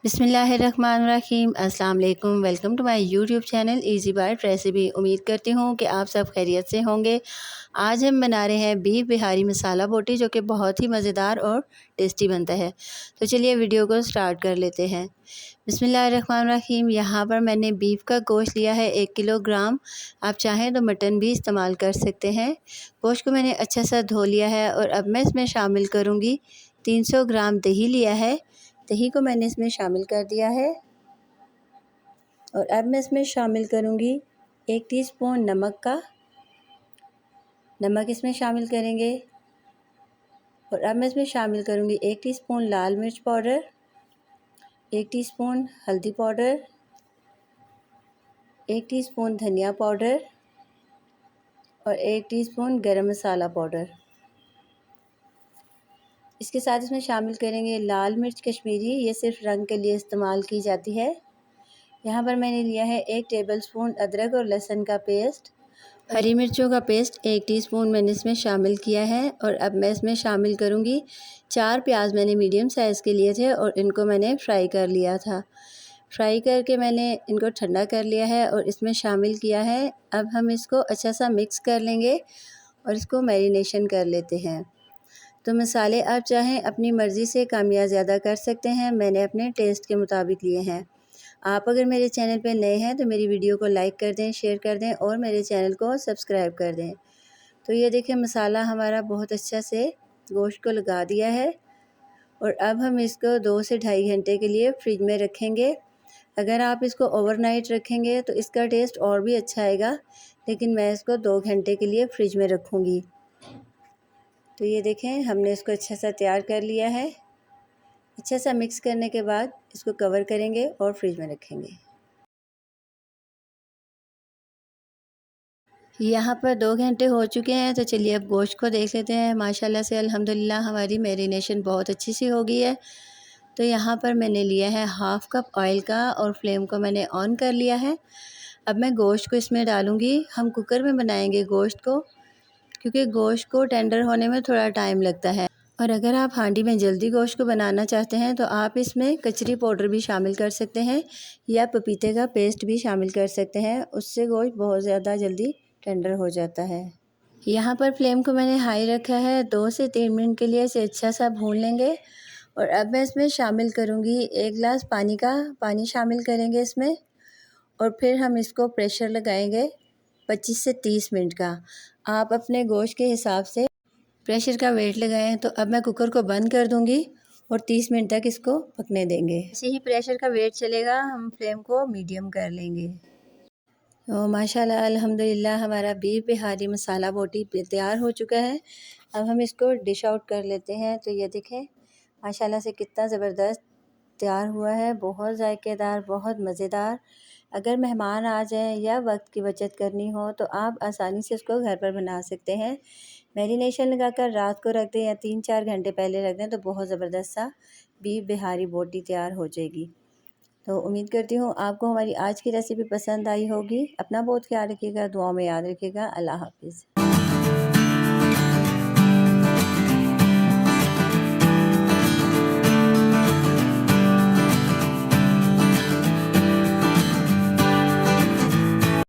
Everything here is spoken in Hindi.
बिस्मिल्लाहिर्रहमानिर्रहीम। अस्सलाम वालेकुम। Welcome to my YouTube channel easy bite recipe. उम्मीद करती हूँ कि आप सब खैरियत से होंगे। आज हम बना रहे हैं बीफ बिहारी मसाला बोटी, जो कि बहुत ही मज़ेदार और टेस्टी बनता है। तो चलिए वीडियो को स्टार्ट कर लेते हैं। बिस्मिल्लाहिर्रहमानिर्रहीम। यहाँ पर मैंने बीफ का गोश्त लिया है 1 किलोग्राम। आप चाहें तो मटन भी इस्तेमाल कर सकते हैं। गोश्त को मैंने अच्छा सा धो लिया है और अब मैं इसमें शामिल करूँगी 300 ग्राम दही लिया है। दही को मैंने इसमें शामिल कर दिया है और अब मैं इसमें शामिल करूँगी 1 टीस्पून नमक इसमें शामिल करेंगे। और अब मैं इसमें शामिल करूँगी 1 टीस्पून लाल मिर्च पाउडर, 1 टीस्पून हल्दी पाउडर, 1 टीस्पून धनिया पाउडर और 1 टीस्पून गरम मसाला पाउडर। इसके साथ इसमें शामिल करेंगे लाल मिर्च कश्मीरी, ये सिर्फ रंग के लिए इस्तेमाल की जाती है। यहाँ पर मैंने लिया है 1 टेबलस्पून अदरक और लहसुन का पेस्ट। हरी मिर्चों का पेस्ट 1 टीस्पून मैंने इसमें शामिल किया है। और अब मैं इसमें शामिल करूँगी 4 प्याज मैंने मीडियम साइज़ के लिए थे और इनको मैंने फ्राई कर लिया था। फ्राई करके मैंने इनको ठंडा कर लिया है और इसमें शामिल किया है। अब हम इसको अच्छा सा मिक्स कर लेंगे और इसको मैरिनेशन कर लेते हैं। तो मसाले आप चाहें अपनी मर्ज़ी से कम या ज़्यादा कर सकते हैं। मैंने अपने टेस्ट के मुताबिक लिए हैं। आप अगर मेरे चैनल पे नए हैं तो मेरी वीडियो को लाइक कर दें, शेयर कर दें और मेरे चैनल को सब्सक्राइब कर दें। तो ये देखें, मसाला हमारा बहुत अच्छा से गोश्त को लगा दिया है। और अब हम इसको 2 से ढाई घंटे के लिए फ्रिज में रखेंगे। अगर आप इसको ओवरनाइट रखेंगे तो इसका टेस्ट और भी अच्छा आएगा, लेकिन मैं इसको 2 घंटे के लिए फ्रिज में रखूँगी। तो ये देखें, हमने इसको अच्छा सा तैयार कर लिया है। अच्छा सा मिक्स करने के बाद इसको कवर करेंगे और फ्रिज में रखेंगे। यहाँ पर 2 घंटे हो चुके हैं। तो चलिए अब गोश्त को देख लेते हैं। माशाल्लाह से अल्हम्दुलिल्लाह हमारी मैरिनेशन बहुत अच्छी सी हो गई है। तो यहाँ पर मैंने लिया है हाफ़ कप ऑयल का और फ्लेम को मैंने ऑन कर लिया है। अब मैं गोश्त को इसमें डालूँगी। हम कुकर में बनाएंगे गोश्त को, क्योंकि गोश्त को टेंडर होने में थोड़ा टाइम लगता है। और अगर आप हांडी में जल्दी गोश्त को बनाना चाहते हैं तो आप इसमें कचरी पाउडर भी शामिल कर सकते हैं या पपीते का पेस्ट भी शामिल कर सकते हैं। उससे गोश्त बहुत ज़्यादा जल्दी टेंडर हो जाता है। यहाँ पर फ्लेम को मैंने हाई रखा है। 2 से 3 मिनट के लिए इसे अच्छा सा भून लेंगे। और अब मैं इसमें शामिल करूँगी 1 गिलास पानी शामिल करेंगे इसमें। और फिर हम इसको प्रेशर लगाएंगे 25 से 30 मिनट का। आप अपने गोश्त के हिसाब से प्रेशर का वेट लगाएं। तो अब मैं कुकर को बंद कर दूंगी और 30 मिनट तक इसको पकने देंगे। जैसे ही प्रेशर का वेट चलेगा हम फ्लेम को मीडियम कर लेंगे। तो माशाल्लाह अल्हम्दुलिल्लाह हमारा बीफ बिहारी मसाला बोटी तैयार हो चुका है। अब हम इसको डिश आउट कर लेते हैं। तो ये देखें, माशाल्लाह से कितना ज़बरदस्त तैयार हुआ है। बहुत जायकेदार, बहुत मज़ेदार। अगर मेहमान आ जाएं या वक्त की बचत करनी हो तो आप आसानी से इसको घर पर बना सकते हैं। मैरिनेशन लगाकर रात को रख दें या 3-4 घंटे पहले रख दें तो बहुत ज़बरदस्त सा बीफ बिहारी बोटी तैयार हो जाएगी। तो उम्मीद करती हूँ आपको हमारी आज की रेसिपी पसंद आई होगी। अपना बहुत ख्याल रखिएगा, दुआओं में याद रखिएगा। अल्लाह हाफ़िज़।